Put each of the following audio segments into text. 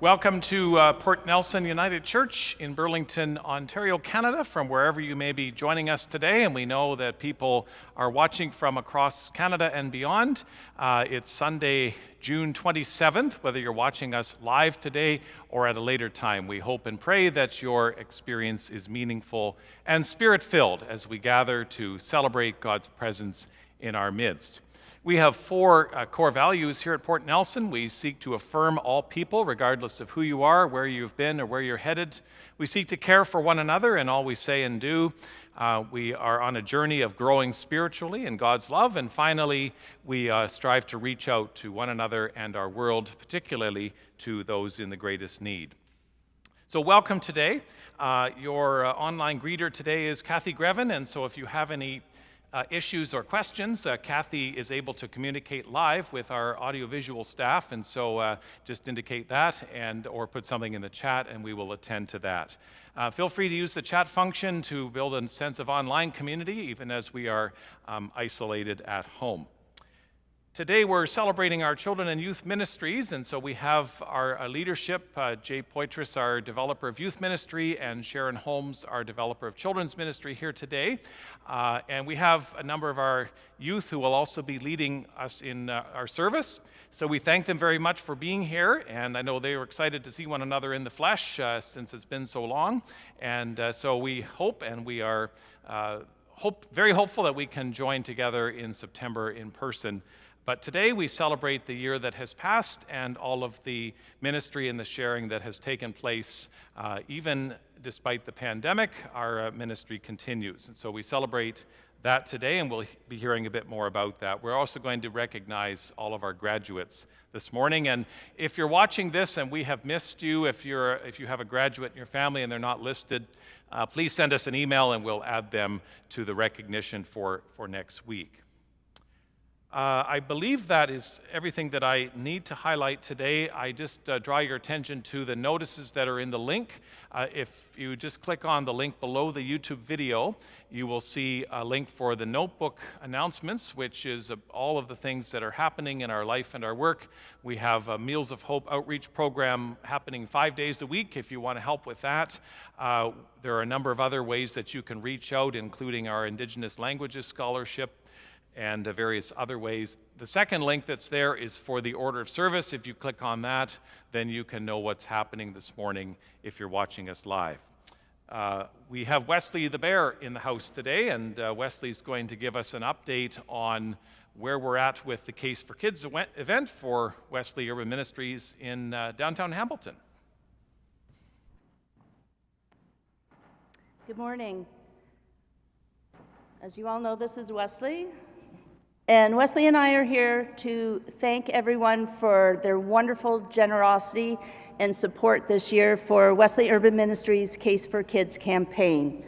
Welcome to Port Nelson United Church in Burlington, Ontario, Canada, from wherever you may be joining us today. And we know that people are watching from across Canada and beyond. It's Sunday, June 27th, whether you're watching us live today or at a later time. We hope and pray that your experience is meaningful and spirit-filled as we gather to celebrate God's presence in our midst. We have four core values here at Port Nelson. We seek to affirm all people, regardless of who you are, where you've been, or where you're headed. We seek to care for one another in all we say and do. We are on a journey of growing spiritually in God's love. And finally, we strive to reach out to one another and our world, particularly to those in the greatest need. So welcome today. Your online greeter today is Kathy Greven, and so if you have any issues or questions, Kathy is able to communicate live with our audiovisual staff, and so just indicate that or put something in the chat and we will attend to that. Feel free to use the chat function to build a sense of online community even as we are isolated at home. Today we're celebrating our children and youth ministries, and so we have our leadership, Jay Poitras, our developer of youth ministry, and Sharon Holmes, our developer of children's ministry, here today. And we have a number of our youth who will also be leading us in our service. So we thank them very much for being here, and I know they were excited to see one another in the flesh since it's been so long. And so we hope, and we are very hopeful that we can join together in September in person. But today we celebrate the year that has passed and all of the ministry and the sharing that has taken place. Even despite the pandemic, our ministry continues. And so we celebrate that today, and we'll be hearing a bit more about that. We're also going to recognize all of our graduates this morning. And if you're watching this and we have missed you, if you have a graduate in your family and they're not listed, please send us an email and we'll add them to the recognition for next week. I believe that is everything that I need to highlight today. I just draw your attention to the notices that are in the link. If you just click on the link below the YouTube video, you will see a link for the notebook announcements, which is all of the things that are happening in our life and our work. We have a Meals of Hope outreach program happening 5 days a week if you want to help with that. There are a number of other ways that you can reach out, including our Indigenous Languages Scholarship and various other ways. The second link that's there is for the order of service. If you click on that, then you can know what's happening this morning if you're watching us live. We have Wesley the Bear in the house today, and Wesley's going to give us an update on where we're at with the Case for Kids event for Wesley Urban Ministries in downtown Hamilton. Good morning. As you all know, this is Wesley. And Wesley and I are here to thank everyone for their wonderful generosity and support this year for Wesley Urban Ministries' Case for Kids campaign.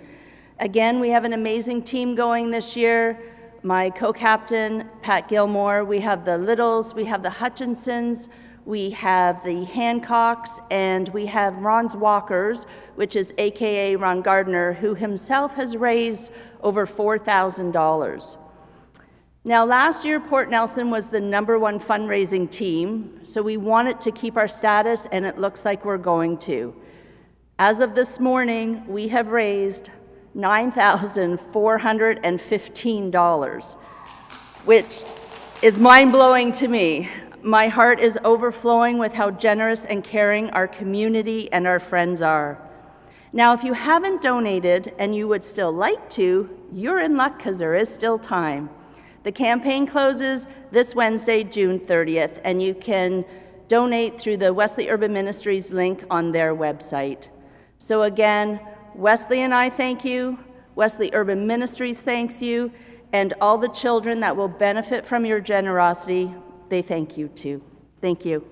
Again, we have an amazing team going this year. My co-captain, Pat Gilmore, we have the Littles, we have the Hutchinsons, we have the Hancocks, and we have Ron's Walkers, which is AKA Ron Gardner, who himself has raised over $4,000. Now, last year, Port Nelson was the #1 fundraising team, so we wanted to keep our status, and it looks like we're going to. As of this morning, we have raised $9,415, which is mind-blowing to me. My heart is overflowing with how generous and caring our community and our friends are. Now, if you haven't donated and you would still like to, you're in luck because there is still time. The campaign closes this Wednesday, June 30th, and you can donate through the Wesley Urban Ministries link on their website. So again, Wesley and I thank you, Wesley Urban Ministries thanks you, and all the children that will benefit from your generosity, they thank you too. Thank you.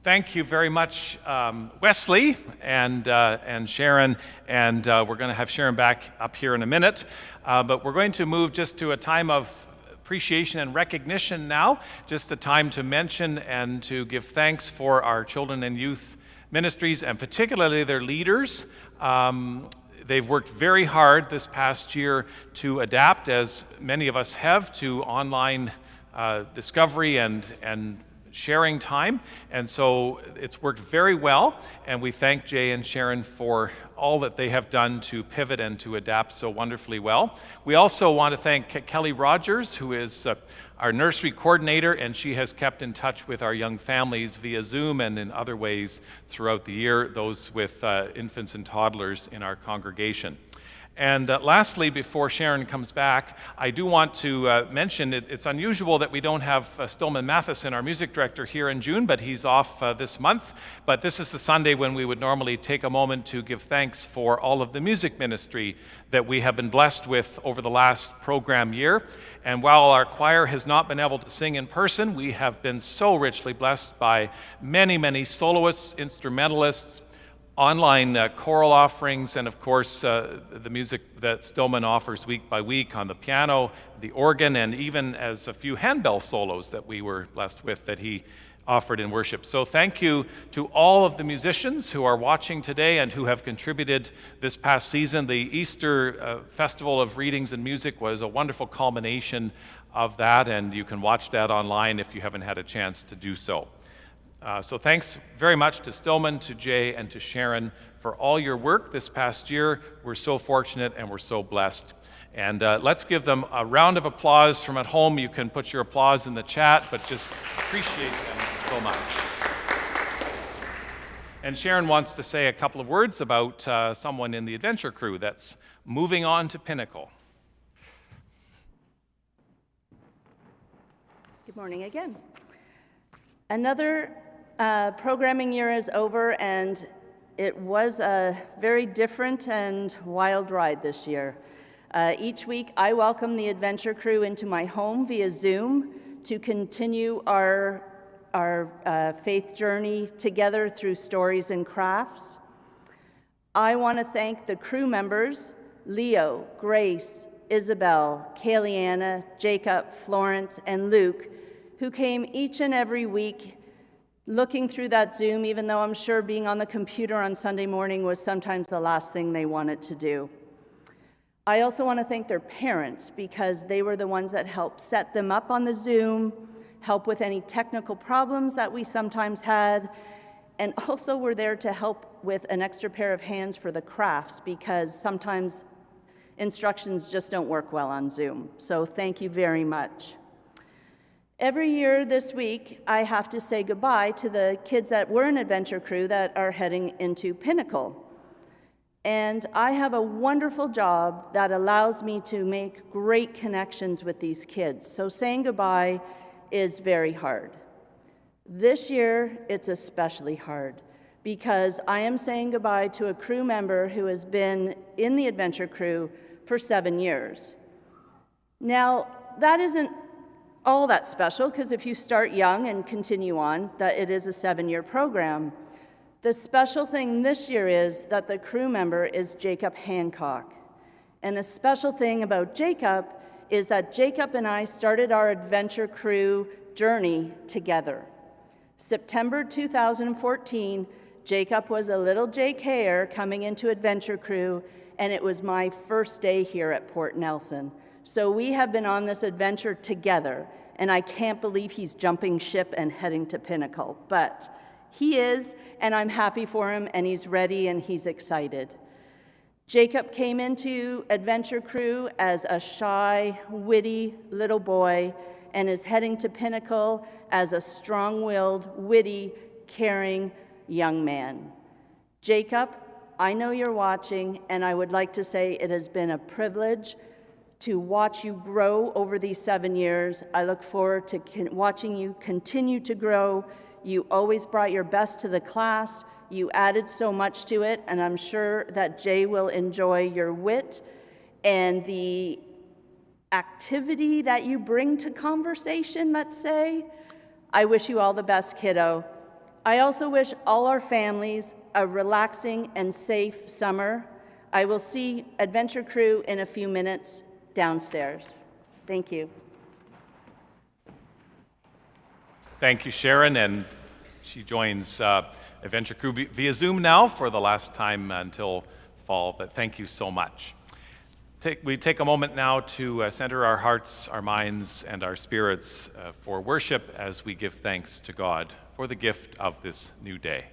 Thank you very much, Wesley and Sharon, and we're going to have Sharon back up here in a minute, but we're going to move just to a time of appreciation and recognition now, just a time to mention and to give thanks for our children and youth ministries, and particularly their leaders. they've worked very hard this past year to adapt, as many of us have, to online discovery and sharing time, and so it's worked very well, and we thank Jay and Sharon for all that they have done to pivot and to adapt so wonderfully well. We also want to thank Kelly Rogers, who is our nursery coordinator, and she has kept in touch with our young families via Zoom and in other ways throughout the year, those with infants and toddlers in our congregation. And lastly, before Sharon comes back, I do want to mention it's unusual that we don't have Stillman Matheson, our music director, here in June, but he's off this month. But this is the Sunday when we would normally take a moment to give thanks for all of the music ministry that we have been blessed with over the last program year. And while our choir has not been able to sing in person, we have been so richly blessed by many, many soloists, instrumentalists, online choral offerings, and of course the music that Stillman offers week by week on the piano, the organ, and even as a few handbell solos that we were blessed with that he offered in worship. So thank you to all of the musicians who are watching today and who have contributed this past season. The Easter Festival of Readings and Music was a wonderful culmination of that, and you can watch that online if you haven't had a chance to do so. So thanks very much to Stillman, to Jay, and to Sharon for all your work this past year. We're so fortunate and we're so blessed. And let's give them a round of applause from at home. You can put your applause in the chat, but just appreciate them so much. And Sharon wants to say a couple of words about someone in the adventure crew that's moving on to Pinnacle. Good morning again. Another programming year is over, and it was a very different and wild ride this year. Each week, I welcome the adventure crew into my home via Zoom to continue our faith journey together through stories and crafts. I want to thank the crew members, Leo, Grace, Isabel, Kayleanna, Jacob, Florence, and Luke, who came each and every week looking through that Zoom, even though I'm sure being on the computer on Sunday morning was sometimes the last thing they wanted to do. I also want to thank their parents, because they were the ones that helped set them up on the Zoom, help with any technical problems that we sometimes had, and also were there to help with an extra pair of hands for the crafts, because sometimes instructions just don't work well on Zoom. So thank you very much. Every year this week, I have to say goodbye to the kids that were in Adventure Crew that are heading into Pinnacle. And I have a wonderful job that allows me to make great connections with these kids. So saying goodbye is very hard. This year, it's especially hard because I am saying goodbye to a crew member who has been in the Adventure Crew for 7 years. Now, that isn't all that special, because if you start young and continue on, that it is a 7-year program. The special thing this year is that the crew member is Jacob Hancock. And the special thing about Jacob is that Jacob and I started our Adventure Crew journey together. September 2014, Jacob was a little Jake Hare coming into Adventure Crew, and it was my first day here at Port Nelson. So we have been on this adventure together, and I can't believe he's jumping ship and heading to Pinnacle. But he is, and I'm happy for him, and he's ready, and he's excited. Jacob came into Adventure Crew as a shy, witty little boy, and is heading to Pinnacle as a strong-willed, witty, caring young man. Jacob, I know you're watching, and I would like to say it has been a privilege to watch you grow over these 7 years. I look forward to watching you continue to grow. You always brought your best to the class. You added so much to it, and I'm sure that Jay will enjoy your wit and the activity that you bring to conversation, let's say. I wish you all the best, kiddo. I also wish all our families a relaxing and safe summer. I will see Adventure Crew in a few minutes downstairs. Thank you. Thank you, Sharon, and she joins Adventure Crew via Zoom now for the last time until fall, but thank you so much. We take a moment now to center our hearts, our minds, and our spirits for worship as we give thanks to God for the gift of this new day.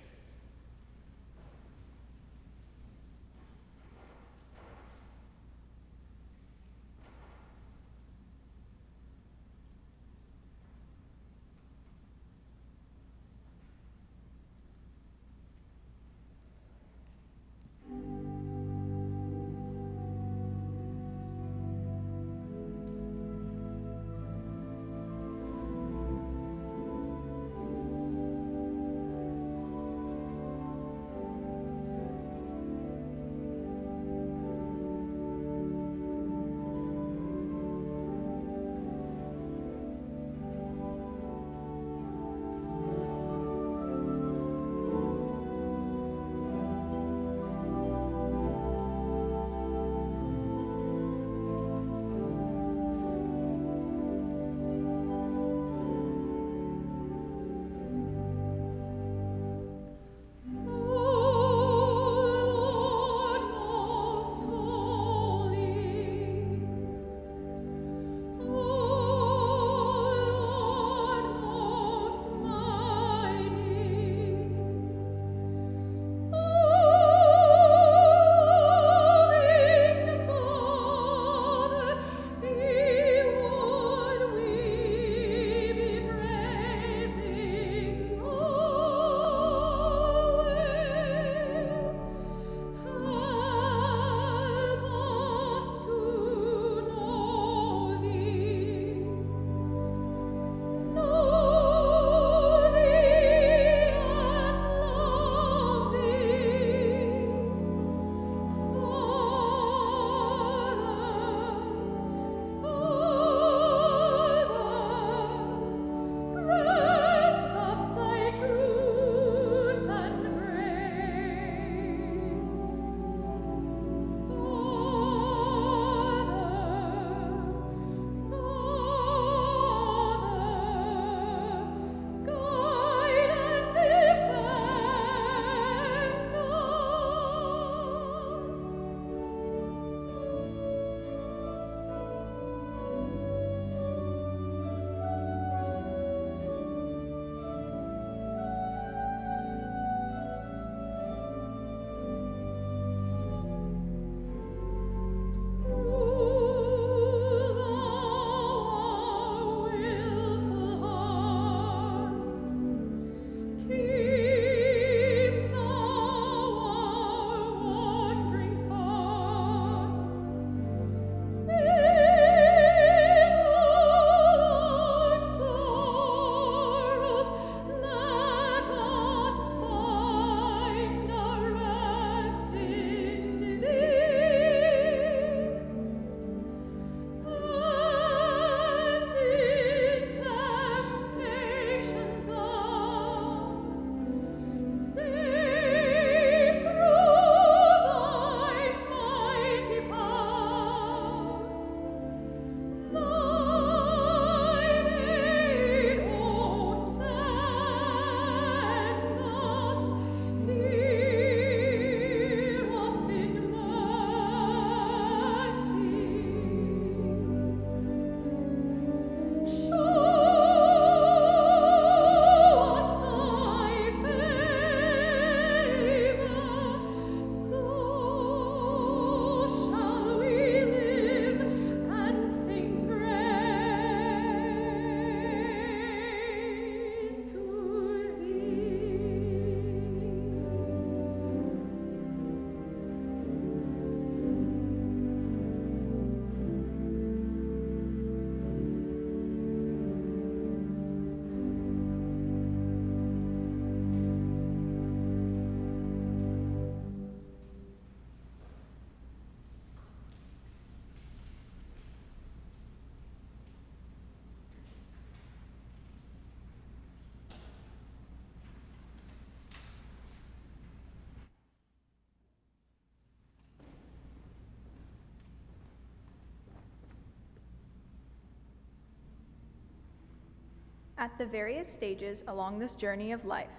At the various stages along this journey of life,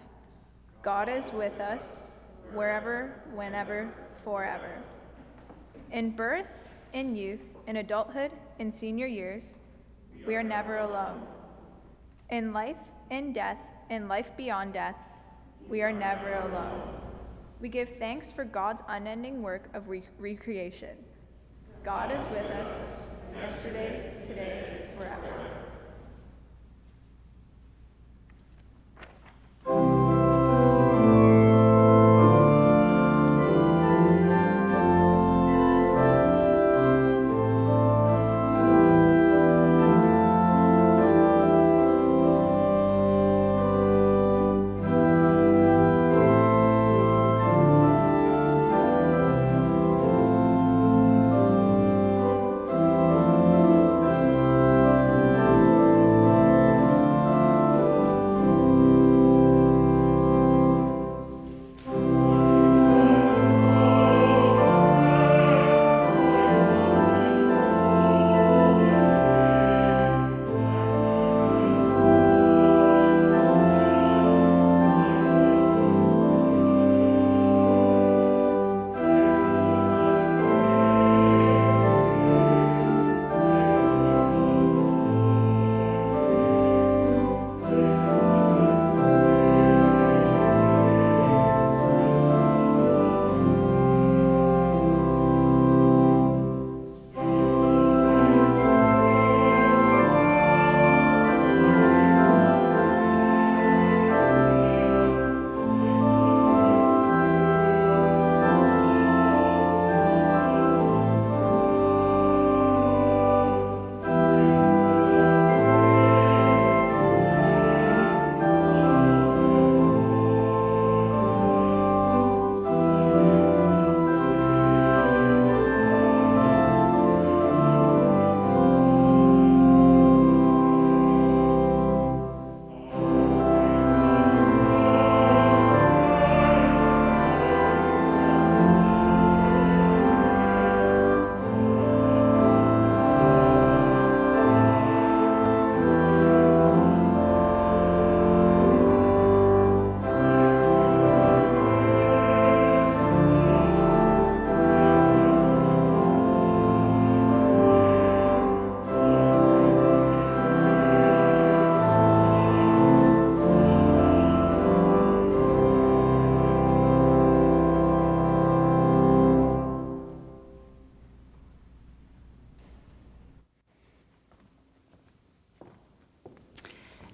God is with us wherever, whenever, forever. In birth, in youth, in adulthood, in senior years, we are never alone. In life, in death, in life beyond death, we are never alone. We give thanks for God's unending work of recreation. God is with us, yesterday, today, forever.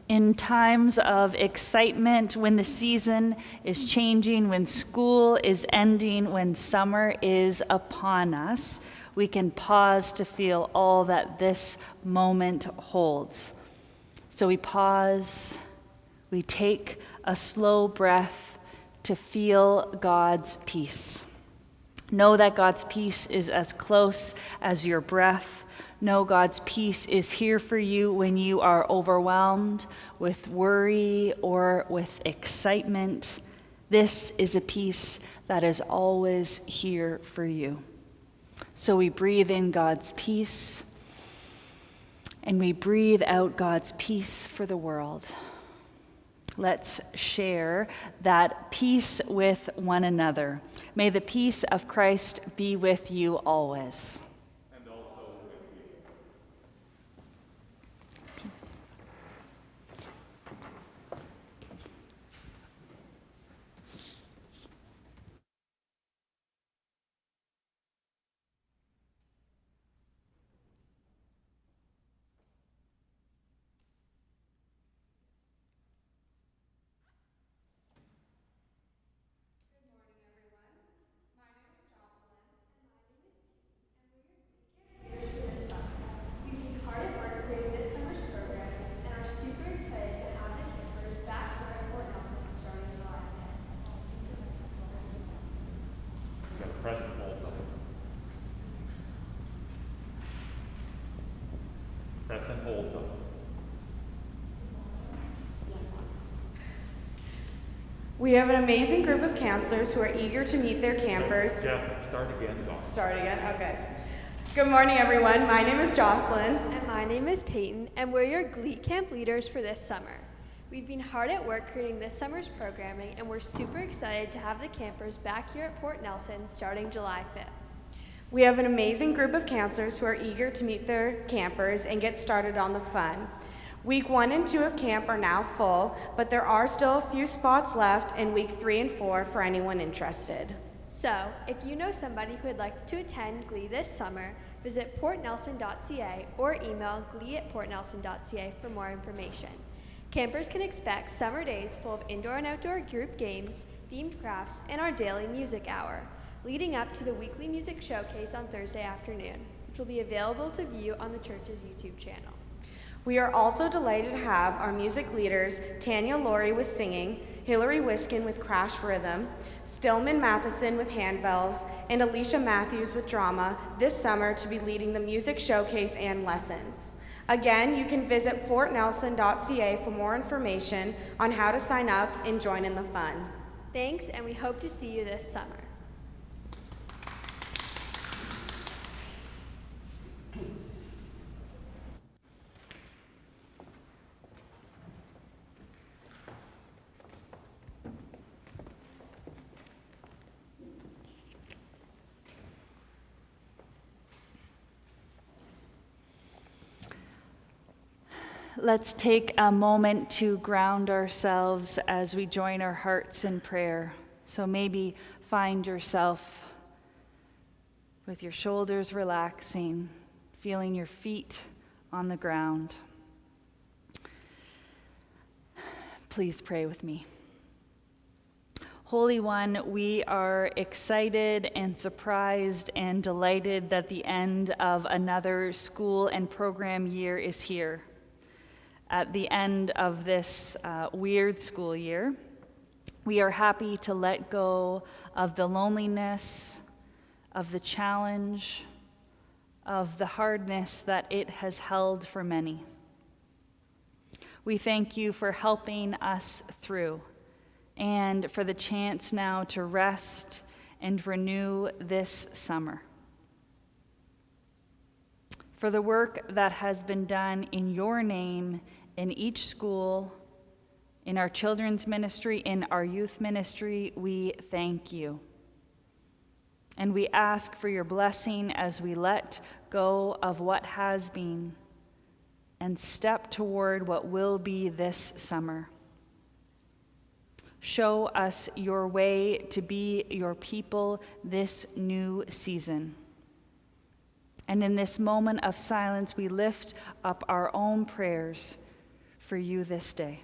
In times of excitement, when the season is changing, when school is ending, when summer is upon us, we can pause to feel all that this moment holds. So we pause, we take a slow breath to feel God's peace. Know that God's peace is as close as your breath. Know God's peace is here for you when you are overwhelmed with worry or with excitement. This is a peace that is always here for you. So we breathe in God's peace, and we breathe out God's peace for the world. Let's share that peace with one another. May the peace of Christ be with you always. And also with you. Peace. Press and hold them. Press and hold them. We have an amazing group of counselors who are eager to meet their campers. Jeff, start again. Start again? Okay. Good morning, everyone. My name is Jocelyn. And my name is Peyton, and we're your Glee camp leaders for this summer. We've been hard at work creating this summer's programming, and we're super excited to have the campers back here at Port Nelson starting July 5th. We have an amazing group of counselors who are eager to meet their campers and get started on the fun. Week 1 and 2 of camp are now full, but there are still a few spots left in week 3 and 4 for anyone interested. So, if you know somebody who would like to attend Glee this summer, visit portnelson.ca or email glee@portnelson.ca for more information. Campers can expect summer days full of indoor and outdoor group games, themed crafts, and our daily music hour, leading up to the weekly music showcase on Thursday afternoon, which will be available to view on the church's YouTube channel. We are also delighted to have our music leaders, Tanya Laurie with singing, Hillary Wiskin with Crash Rhythm, Stillman Matheson with handbells, and Alicia Matthews with drama this summer to be leading the music showcase and lessons. Again, you can visit portnelson.ca for more information on how to sign up and join in the fun. Thanks, and we hope to see you this summer. Let's take a moment to ground ourselves as we join our hearts in prayer. So maybe find yourself with your shoulders relaxing, feeling your feet on the ground. Please pray with me. Holy One, we are excited and surprised and delighted that the end of another school and program year is here. At the end of this weird school year, we are happy to let go of the loneliness, of the challenge, of the hardness that it has held for many. We thank you for helping us through and for the chance now to rest and renew this summer. For the work that has been done in your name in each school, in our children's ministry, in our youth ministry, we thank you. And we ask for your blessing as we let go of what has been and step toward what will be this summer. Show us your way to be your people this new season. And in this moment of silence, we lift up our own prayers for you this day.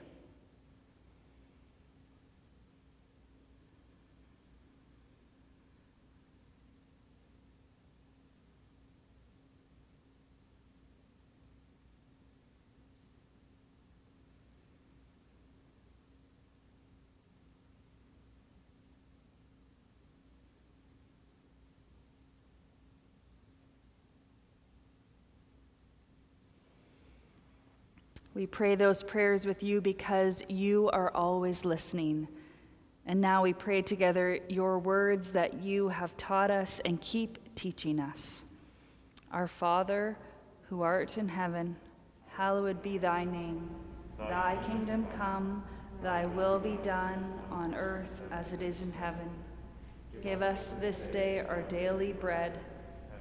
We pray those prayers with you because you are always listening. And now we pray together your words that you have taught us and keep teaching us. Our Father, who art in heaven, hallowed be thy name. Thy kingdom come, thy will be done on earth as it is in heaven. Give us this day our daily bread,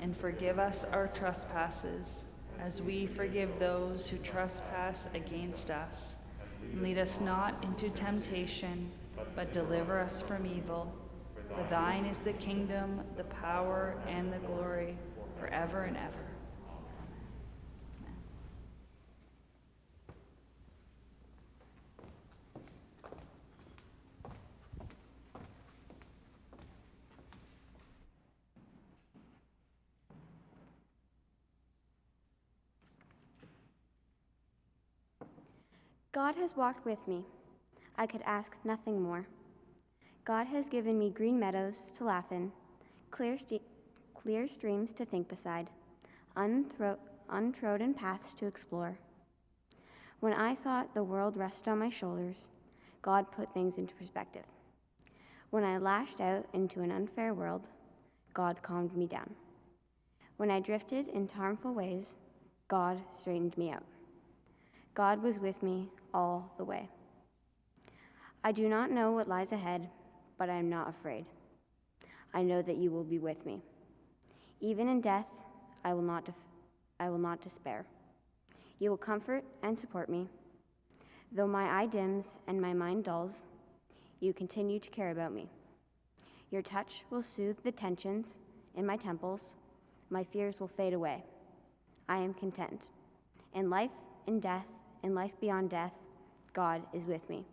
and forgive us our trespasses, as we forgive those who trespass against us. And lead us not into temptation, but deliver us from evil. For thine is the kingdom, the power, and the glory, forever and ever. God has walked with me. I could ask nothing more. God has given me green meadows to laugh in, clear streams to think beside, untrodden paths to explore. When I thought the world rested on my shoulders, God put things into perspective. When I lashed out into an unfair world, God calmed me down. When I drifted into harmful ways, God straightened me out. God was with me all the way. I do not know what lies ahead, but I am not afraid. I know that you will be with me. Even in death, I will not despair. You will comfort and support me. Though my eye dims and my mind dulls, you continue to care about me. Your touch will soothe the tensions in my temples. My fears will fade away. I am content. In life, in death, in life beyond death, God is with me.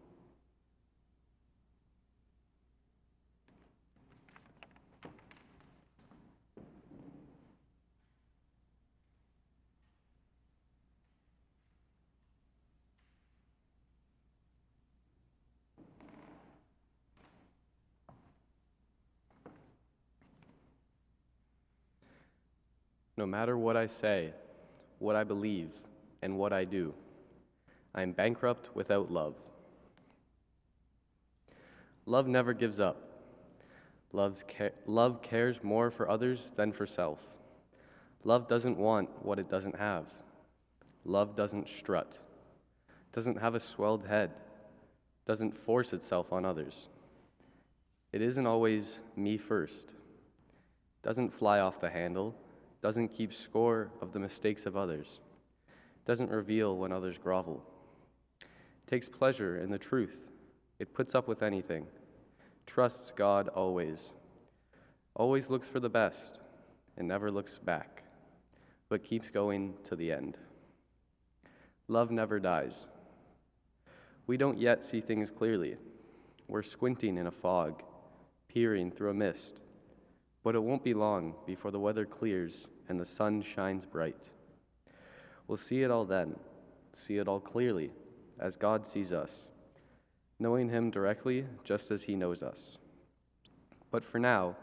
No matter what I say, what I believe, and what I do, I am bankrupt without love. Love never gives up. Love cares more for others than for self. Love doesn't want what it doesn't have. Love doesn't strut, doesn't have a swelled head, doesn't force itself on others. It isn't always me first, doesn't fly off the handle, doesn't keep score of the mistakes of others, doesn't reveal when others grovel. It takes pleasure in the truth. It puts up with anything, trusts God always looks for the best, and never looks back, but keeps going to the end. Love never dies. We don't yet see things clearly. We're squinting in a fog, peering through a mist, but it won't be long before the weather clears and the sun shines bright. We'll see it all then, see it all clearly, as God sees us, knowing Him directly just as He knows us. But for now,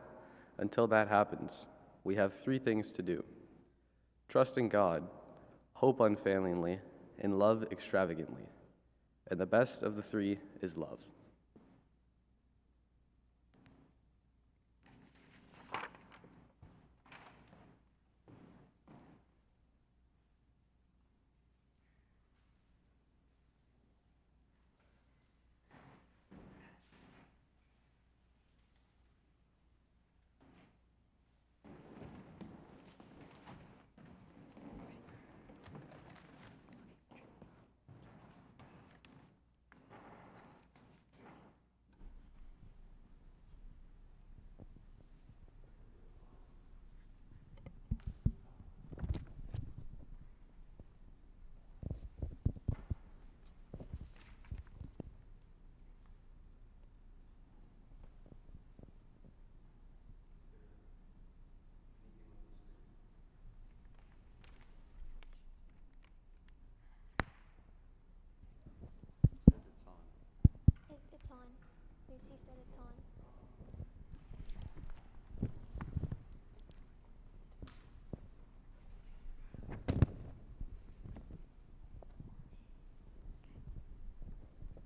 until that happens, we have 3 things to do: trust in God, hope unfailingly, and love extravagantly. And the best of the 3 is love. It's on. Lucy said it's on.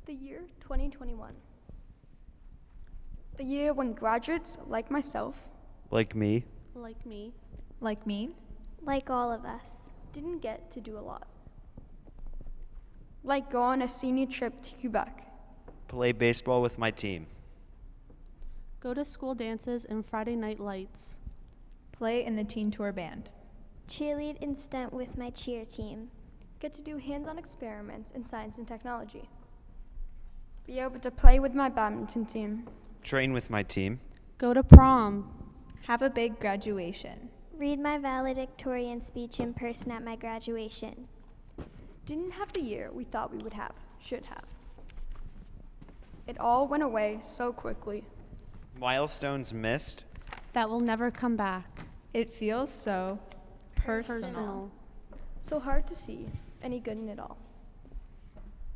The year 2021. The year when graduates like myself, like me, like me, Like all of us. didn't get to do a lot. Like go on a senior trip to Quebec, play baseball with my team, go to school dances and Friday night lights, Play in the teen tour band. Cheerlead and stunt with my cheer team. get to do hands-on experiments in science and technology, be able to play with my badminton team, train with my team, go to prom, Have a big graduation. Read my valedictorian speech in person at my graduation. didn't have the year we thought we would have, should have. It all went away so quickly. milestones missed, that will never come back. It feels so personal. So hard to see any good in it all.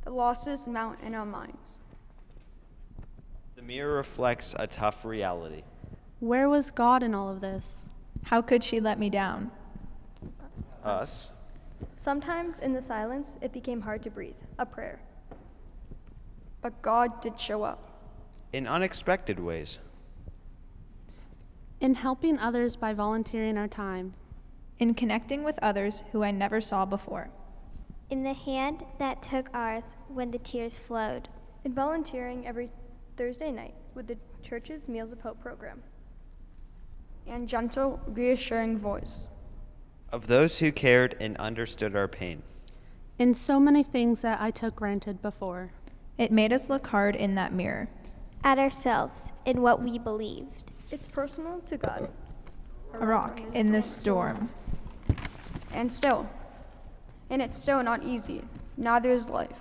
The losses mount in our minds. the mirror reflects a tough reality. Where was God in all of this? How could she let me down? Us, Sometimes in the silence, it became hard to breathe, a prayer. But God did show up. in unexpected ways, In helping others by volunteering our time, In connecting with others who I never saw before. In the hand that took ours when the tears flowed. in volunteering every Thursday night with the church's Meals of Hope program, and gentle, reassuring voice of those who cared and understood our pain. In so many things that I took granted before. It made us look hard in that mirror. At ourselves, in what we believed. It's personal to God. A rock in this storm. And it's still not easy. Neither is life.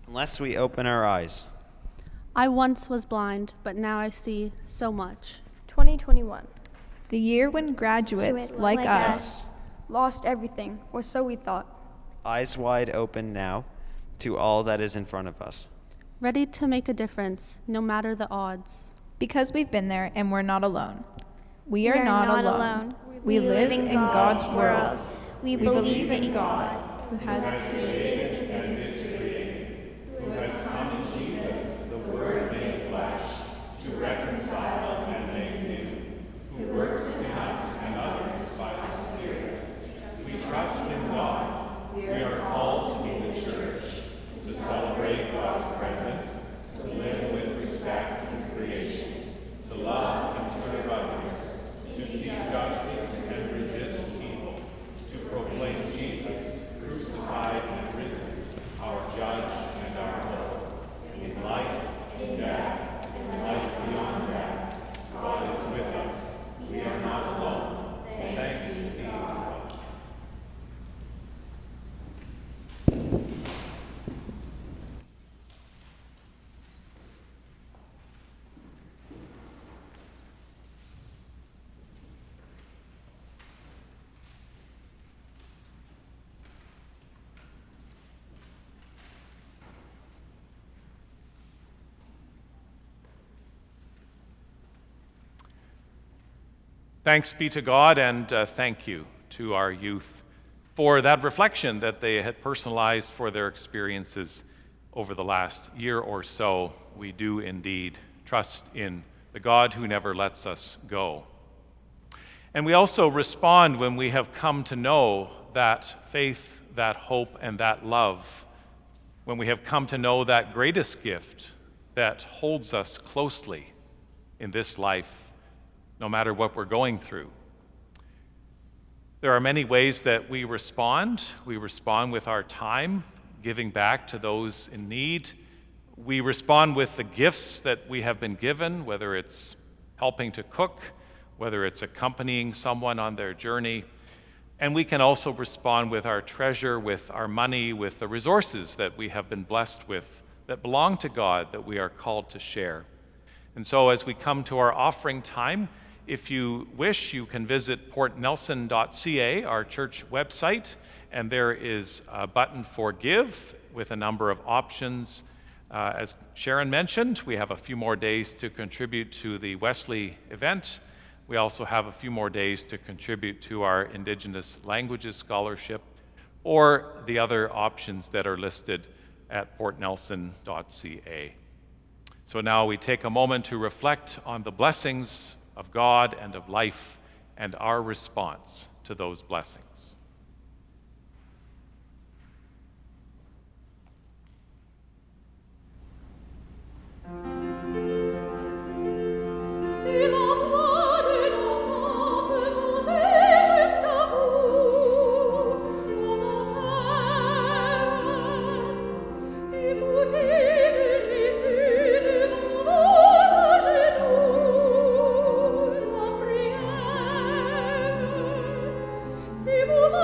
Unless we open our eyes. I once was blind, but now I see so much. 2021. The year when graduates like us lost everything, or so we thought. Eyes wide open now to all that is in front of us. Ready to make a difference, no matter the odds. Because we've been there and we're not alone. We are not alone. We live in God's world. We believe in God, who has created and is created, who has come in Jesus, the Word made flesh, to reconcile and make new, who works in us and others by the Spirit. We trust in God. We are called to be the church, to celebrate God's presence, to live with respect in creation, to love and serve others, to keep justice and resist evil, to proclaim Jesus, crucified and risen, our judge and our hope. In life, in death, in life beyond death, God is with us. We are not alone. Thanks be to God. Thanks be to God, and thank you to our youth for that reflection that they had personalized for their experiences over the last year or so. We do indeed trust in the God who never lets us go. And we also respond when we have come to know that faith, that hope, and that love, when we have come to know that greatest gift that holds us closely in this life, no matter what we're going through. There are many ways that we respond. We respond with our time, giving back to those in need. We respond with the gifts that we have been given, whether it's helping to cook, whether it's accompanying someone on their journey. And we can also respond with our treasure, with our money, with the resources that we have been blessed with, that belong to God, that we are called to share. And so as we come to our offering time, if you wish, you can visit portnelson.ca, our church website, and there is a button for Give with a number of options. As Sharon mentioned, we have a few more days to contribute to the Wesley event. We also have a few more days to contribute to our Indigenous Languages Scholarship, or the other options that are listed at portnelson.ca. So now we take a moment to reflect on the blessings of God and of life, and our response to those blessings. Si vous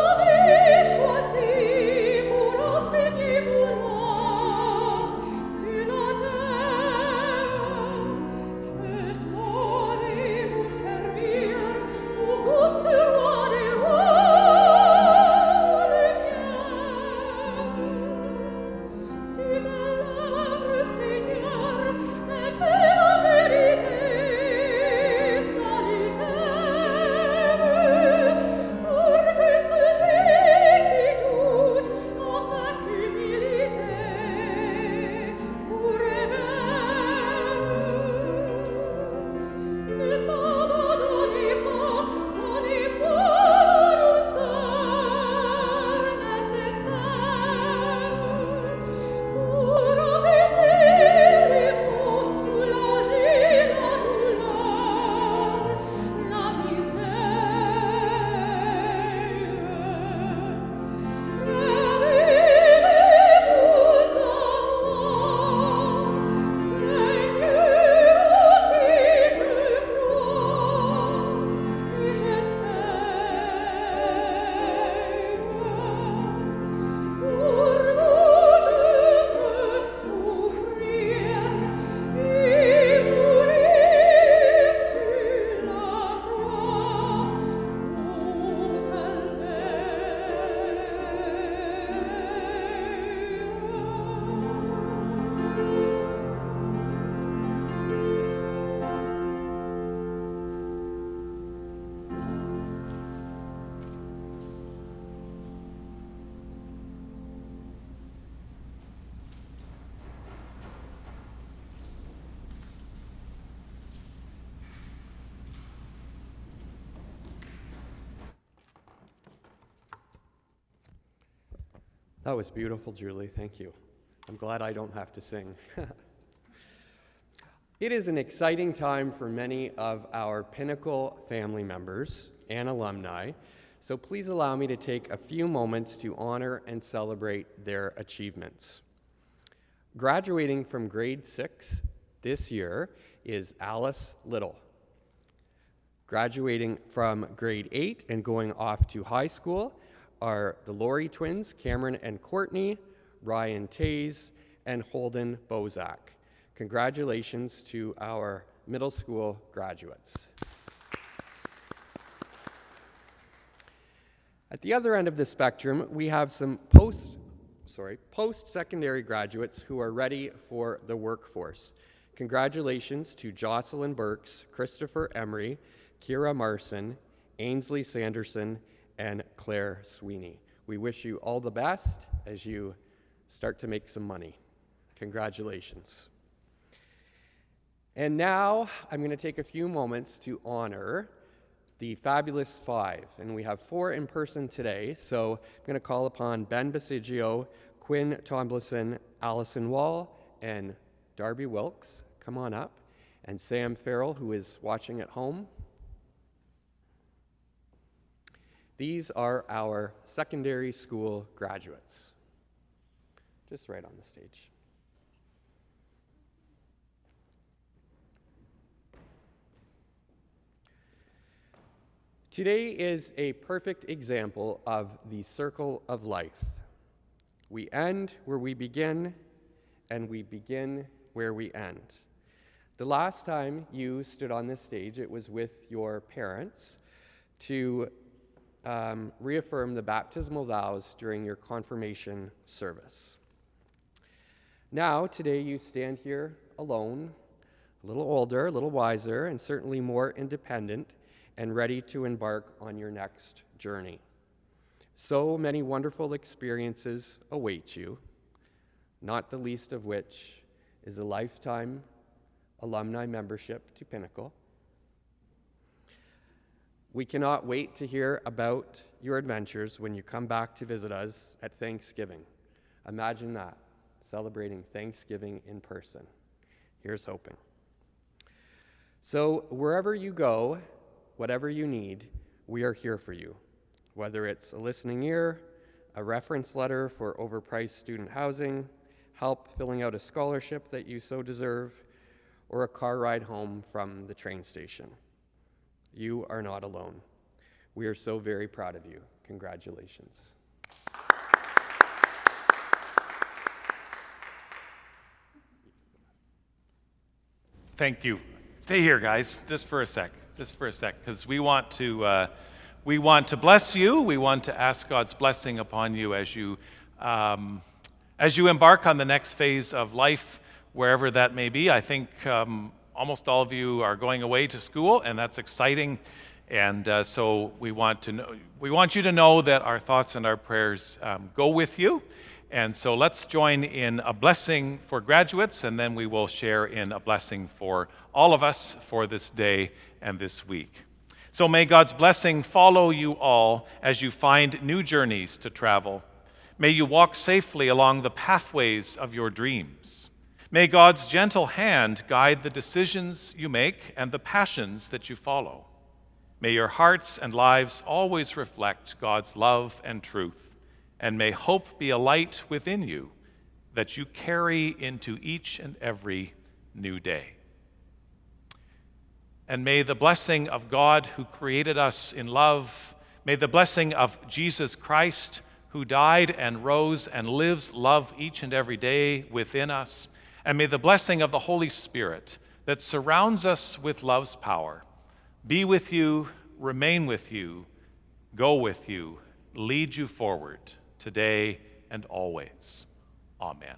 That was beautiful, Julie. Thank you. I'm glad I don't have to sing. It is an exciting time for many of our Pinnacle family members and alumni, so please allow me to take a few moments to honor and celebrate their achievements. Graduating from grade 6 this year is Alice Little. Graduating from grade 8 and going off to high school are the Laurie twins, Cameron and Courtney, Ryan Tays, and Holden Bozak. Congratulations to our middle school graduates. At the other end of the spectrum, we have some post-secondary graduates who are ready for the workforce. Congratulations to Jocelyn Burks, Christopher Emery, Kira Marson, Ainsley Sanderson, and Claire Sweeney. We wish you all the best as you start to make some money. Congratulations. And now I'm going to take a few moments to honor the Fabulous Five, and we have 4 in person today, so I'm going to call upon Ben Basigio, Quinn Tomlinson, Allison Wall, and Darby Wilkes. Come on up. And Sam Farrell, who is watching at home. These are our secondary school graduates. Just right on the stage. Today is a perfect example of the circle of life. We end where we begin, and we begin where we end. The last time you stood on this stage, it was with your parents to reaffirm the baptismal vows during your confirmation service. Now, today, you stand here alone, a little older, a little wiser, and certainly more independent, and ready to embark on your next journey. So many wonderful experiences await you, not the least of which is a lifetime alumni membership to Pinnacle. We cannot wait to hear about your adventures when you come back to visit us at Thanksgiving. Imagine that, celebrating Thanksgiving in person. Here's hoping. So wherever you go, whatever you need, we are here for you. Whether it's a listening ear, a reference letter for overpriced student housing, help filling out a scholarship that you so deserve, or a car ride home from the train station. You are not alone. We are so very proud of you. Congratulations. Thank you. Stay here, guys, just for a sec, because we want to bless you. We want to ask God's blessing upon you as you embark on the next phase of life, wherever that may be. I think almost all of you are going away to school, and that's exciting. And so we want you to know that our thoughts and our prayers go with you. And so let's join in a blessing for graduates, and then we will share in a blessing for all of us for this day and this week. So may God's blessing follow you all as you find new journeys to travel. May you walk safely along the pathways of your dreams. May God's gentle hand guide the decisions you make and the passions that you follow. May your hearts and lives always reflect God's love and truth, and may hope be a light within you that you carry into each and every new day. And may the blessing of God who created us in love, may the blessing of Jesus Christ who died and rose and lives love each and every day within us, and may the blessing of the Holy Spirit that surrounds us with love's power be with you, remain with you, go with you, lead you forward today and always. Amen.